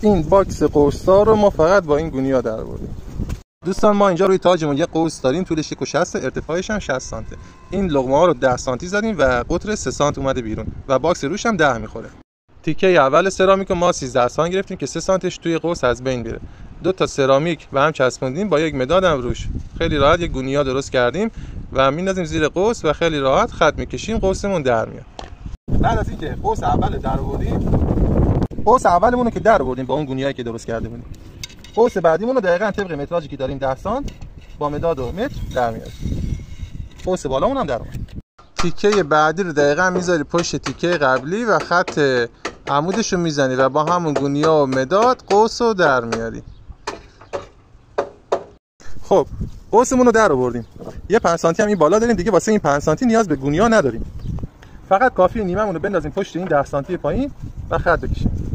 این باکس قوس‌ها رو ما فقط با این گونی‌ها درآوردیم. دوستان ما اینجا روی تاجمون یه قوس داریم، طولش 1.60، ارتفاعش هم 60 سانته. این لقمه ها رو 10 سانتی زدیم و قطر 3 سانت اومده بیرون و باکس روش هم 10 میخوره. تیکه اول سرامیک ما 13 سانت گرفتیم که 3 سانتش توی قوس از بین بره. دو تا سرامیک به هم چسبوندیم با یک مداد هم روش. خیلی راحت یک گونیا درست کردیم و میندازیم زیر قوس و خیلی راحت خط میکشیم، قوسمون در میاد. بعد از اینکه قوس اول درآوردیم، قوس اولمون رو که درآوردیم با اون گونیایی که درست کرده بودیم، قوس بعدیمون رو دقیقاً طبق متراژی که داریم 10 سانت با مداد و متر در میاد. قوس بالامون هم در اومد. تیکه بعدی رو دقیقاً میذاری پشت تیکه قبلی و خط عمودش رو میزنی و با همون گونیا و مداد قوس رو در میاری. خب قوسمون رو در آوردیم. یه 5 سانتی هم این بالا داریم دیگه، واسه این 5 سانتی نیاز به گونیا نداریم. فقط کافیه نیممون رو بندازیم پشت این 10 سانتی پایین و خط بکشیم.